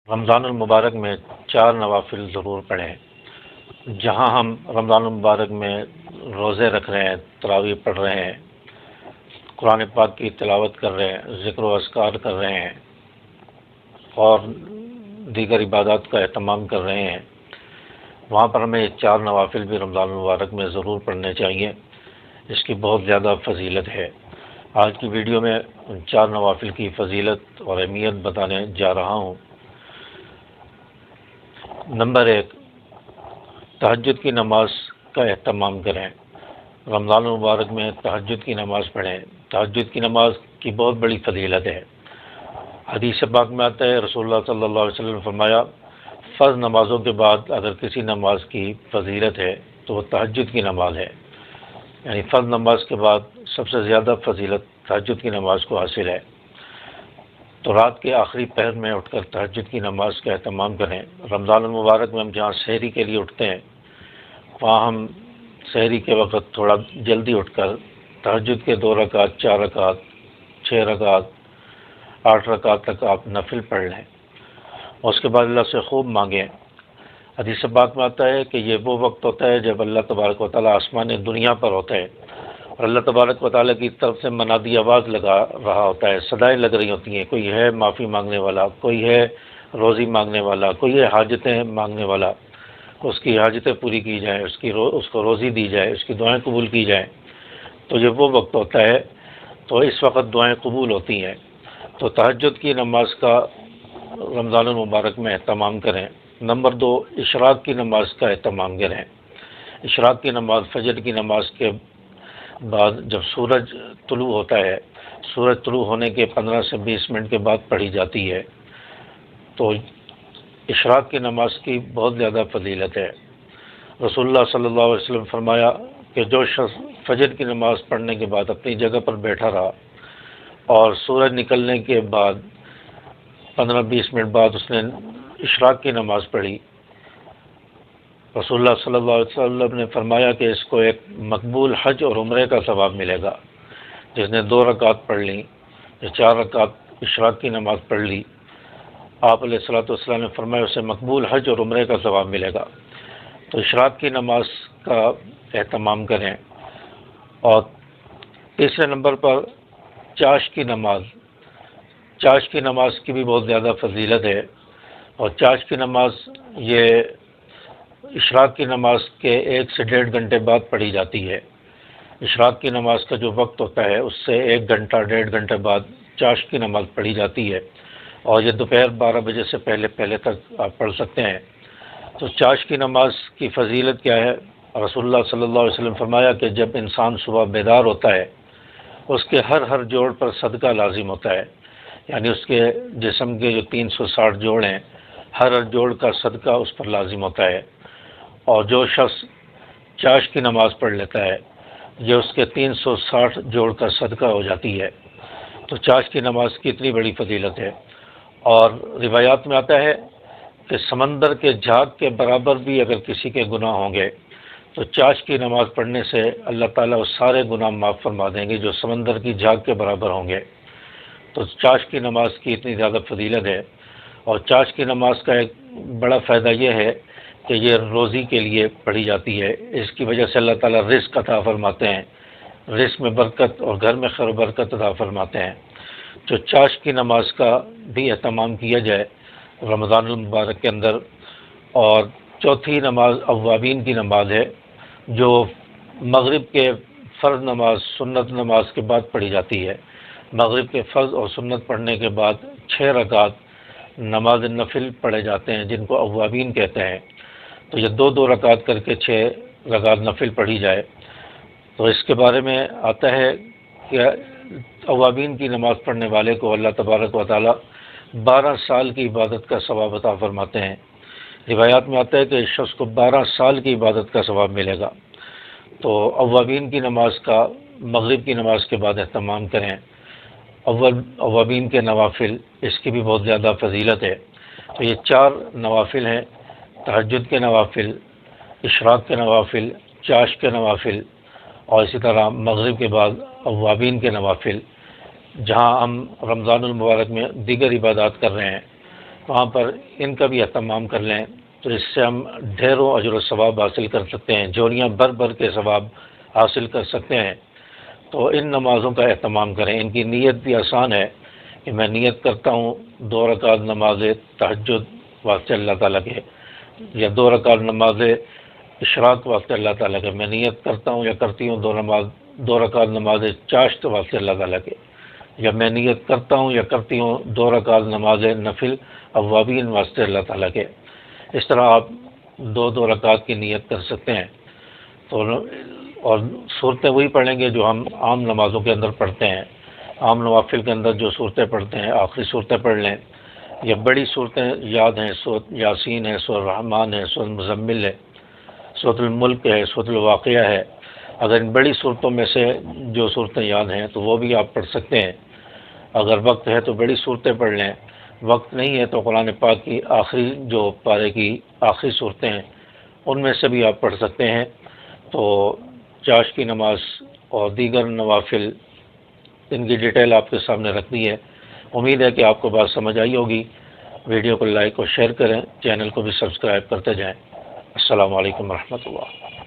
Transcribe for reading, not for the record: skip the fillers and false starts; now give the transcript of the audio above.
رمضان المبارک میں 4 نوافل ضرور پڑھیں۔ جہاں ہم رمضان المبارک میں روزے رکھ رہے ہیں، تراویح پڑھ رہے ہیں، قرآن پاک کی تلاوت کر رہے ہیں، ذکر و اذکار کر رہے ہیں اور دیگر عبادات کا اہتمام کر رہے ہیں، وہاں پر ہمیں 4 نوافل بھی رمضان المبارک میں ضرور پڑھنے چاہیے۔ اس کی بہت زیادہ فضیلت ہے۔ آج کی ویڈیو میں ان 4 نوافل کی فضیلت اور اہمیت بتانے جا رہا ہوں۔ نمبر 1، تہجد کی نماز کا اہتمام کریں۔ رمضان المبارک میں تہجد کی نماز پڑھیں۔ تہجد کی نماز کی بہت بڑی فضیلت ہے۔ حدیث پاک میں آتا ہے، رسول اللہ صلی اللہ علیہ وسلم نے فرمایا، فرض نمازوں کے بعد اگر کسی نماز کی فضیلت ہے تو وہ تہجد کی نماز ہے، یعنی فرض نماز کے بعد سب سے زیادہ فضیلت تہجد کی نماز کو حاصل ہے۔ تو رات کے آخری پہر میں اٹھ کر تہجد کی نماز کا اہتمام کریں۔ رمضان المبارک میں ہم جہاں سحری کے لیے اٹھتے ہیں، وہاں ہم سحری کے وقت تھوڑا جلدی اٹھ کر تہجد کے 2 رکعت، 4 رکعت، 6 رکعت، 8 رکعت تک آپ نفل پڑھ لیں اور اس کے بعد اللہ سے خوب مانگیں۔ حدیث پاک میں آتا ہے کہ یہ وہ وقت ہوتا ہے جب اللہ تبارک و تعالیٰ آسمان دنیا پر ہوتا ہے اور اللہ تبارک و تعالیٰ کی طرف سے منادی آواز لگا رہا ہوتا ہے، صدائیں لگ رہی ہوتی ہیں، کوئی ہے معافی مانگنے والا، کوئی ہے روزی مانگنے والا، کوئی ہے حاجتیں مانگنے والا، اس کی حاجتیں پوری کی جائیں، اس کو روزی دی جائے، اس کی دعائیں قبول کی جائیں۔ تو یہ وہ وقت ہوتا ہے، تو اس وقت دعائیں قبول ہوتی ہیں۔ تو تہجد کی نماز کا رمضان المبارک میں اہتمام کریں۔ نمبر 2، اشراق کی نماز کا اہتمام کریں۔ اشراق کی نماز فجر کی نماز کے بعد جب سورج طلوع ہوتا ہے، سورج طلوع ہونے کے 15 سے 20 منٹ کے بعد پڑھی جاتی ہے۔ تو اشراق کی نماز کی بہت زیادہ فضیلت ہے۔ رسول اللہ صلی اللہ علیہ وسلم فرمایا کہ جو شخص فجر کی نماز پڑھنے کے بعد اپنی جگہ پر بیٹھا رہا اور سورج نکلنے کے بعد 15-20 منٹ بعد اس نے اشراق کی نماز پڑھی، رسول اللہ صلی اللہ علیہ وسلم نے فرمایا کہ اس کو ایک مقبول حج اور عمرے کا ثواب ملے گا۔ جس نے 2 رکعت پڑھ لیں یا 4 رکعت اشراق کی نماز پڑھ لی، آپ علیہ الصلوۃ والسلام نے فرمایا اسے مقبول حج اور عمرے کا ثواب ملے گا۔ تو اشراق کی نماز کا اہتمام کریں۔ اور تیسرے نمبر پر چاش کی نماز۔ چاش کی نماز کی بھی بہت زیادہ فضیلت ہے، اور چاش کی نماز یہ اشراق کی نماز کے 1 سے 1.5 گھنٹے بعد پڑھی جاتی ہے۔ اشراق کی نماز کا جو وقت ہوتا ہے اس سے 1 گھنٹہ 1.5 گھنٹے بعد چاش کی نماز پڑھی جاتی ہے، اور یہ دوپہر 12 بجے سے پہلے تک آپ پڑھ سکتے ہیں۔ تو چاش کی نماز کی فضیلت کیا ہے؟ رسول اللہ صلی اللہ علیہ وسلم فرمایا کہ جب انسان صبح بیدار ہوتا ہے، اس کے ہر جوڑ پر صدقہ لازم ہوتا ہے، یعنی اس کے جسم کے جو 360 جوڑ ہیں، ہر جوڑ کا صدقہ اس پر لازم ہوتا ہے۔ اور جو شخص چاش کی نماز پڑھ لیتا ہے، یہ اس کے 360 جوڑ کا صدقہ ہو جاتی ہے۔ تو چاش کی نماز کی اتنی بڑی فضیلت ہے۔ اور روایات میں آتا ہے کہ سمندر کے جھاگ کے برابر بھی اگر کسی کے گناہ ہوں گے تو چاش کی نماز پڑھنے سے اللہ تعالیٰ وہ سارے گناہ معاف فرما دیں گے جو سمندر کی جھاگ کے برابر ہوں گے۔ تو چاش کی نماز کی اتنی زیادہ فضیلت ہے۔ اور چاش کی نماز کا ایک بڑا فائدہ یہ ہے کہ یہ روزی کے لیے پڑھی جاتی ہے۔ اس کی وجہ سے اللہ تعالیٰ رزق عطا فرماتے ہیں، رزق میں برکت اور گھر میں خیر و برکت عطا فرماتے ہیں۔ جو چاش کی نماز کا بھی اہتمام کیا جائے رمضان المبارک کے اندر۔ اور چوتھی نماز اوابین کی نماز ہے، جو مغرب کے فرض نماز سنت نماز کے بعد پڑھی جاتی ہے۔ مغرب کے فرض اور سنت پڑھنے کے بعد 6 رکعت نماز نفل پڑھے جاتے ہیں، جن کو اوابین کہتے ہیں۔ تو یہ 2 رکعت کر کے 6 رکعت نفل پڑھی جائے۔ تو اس کے بارے میں آتا ہے کہ اوابین کی نماز پڑھنے والے کو اللہ تبارک و تعالیٰ 12 سال کی عبادت کا ثواب عطا فرماتے ہیں۔ روایات میں آتا ہے کہ اس شخص کو 12 سال کی عبادت کا ثواب ملے گا۔ تو اوابین کی نماز کا مغرب کی نماز کے بعد اہتمام کریں۔ اوابین کے نوافل، اس کی بھی بہت زیادہ فضیلت ہے۔ تو یہ 4 نوافل ہیں، تہجد کے نوافل، اشراق کے نوافل، چاش کے نوافل، اور اسی طرح مغرب کے بعد اوابین کے نوافل۔ جہاں ہم رمضان المبارک میں دیگر عبادات کر رہے ہیں، وہاں پر ان کا بھی اہتمام کر لیں، تو اس سے ہم ڈھیروں اجر و ثواب حاصل کر سکتے ہیں، جوڑیاں بھر بھر کے ثواب حاصل کر سکتے ہیں۔ تو ان نمازوں کا اہتمام کریں۔ ان کی نیت بھی آسان ہے کہ میں نیت کرتا ہوں 2 رکعت نماز تہجد واسطے اللہ تعالیٰ کے، یا 2 رکعت نماز اشراق واسطے اللہ تعالیٰ کے، میں نیت کرتا ہوں یا کرتی ہوں 2 رکعت نماز چاشت واسطے اللہ تعالیٰ کے، یا میں نیت کرتا ہوں یا کرتی ہوں 2 رکعت نماز نفل اوابین واسطے اللہ تعالیٰ کے۔ اس طرح آپ 2 رکعت کی نیت کر سکتے ہیں۔ تو اور صورتیں وہی پڑھیں گے جو ہم عام نمازوں کے اندر پڑھتے ہیں، عام نوافل کے اندر جو صورتیں پڑھتے ہیں آخری صورتیں پڑھ لیں، یا بڑی صورتیں یاد ہیں، سورۃ یاسین ہے، سورۃ الرحمن ہے، سورۃ مزمل ہے، سورۃ الملک ہے، سورۃ الواقعہ ہے۔ اگر ان بڑی صورتوں میں سے جو صورتیں یاد ہیں تو وہ بھی آپ پڑھ سکتے ہیں۔ اگر وقت ہے تو بڑی صورتیں پڑھ لیں، وقت نہیں ہے تو قرآن پاک کی آخری جو پارے کی آخری صورتیں ہیں ان میں سے بھی آپ پڑھ سکتے ہیں۔ تو چاش کی نماز اور دیگر نوافل، ان کی ڈیٹیل آپ کے سامنے رکھ دی ہے۔ امید ہے کہ آپ کو بات سمجھ آئی ہوگی۔ ویڈیو کو لائک اور شیئر کریں، چینل کو بھی سبسکرائب کرتے جائیں۔ السلام علیکم ورحمۃ اللہ۔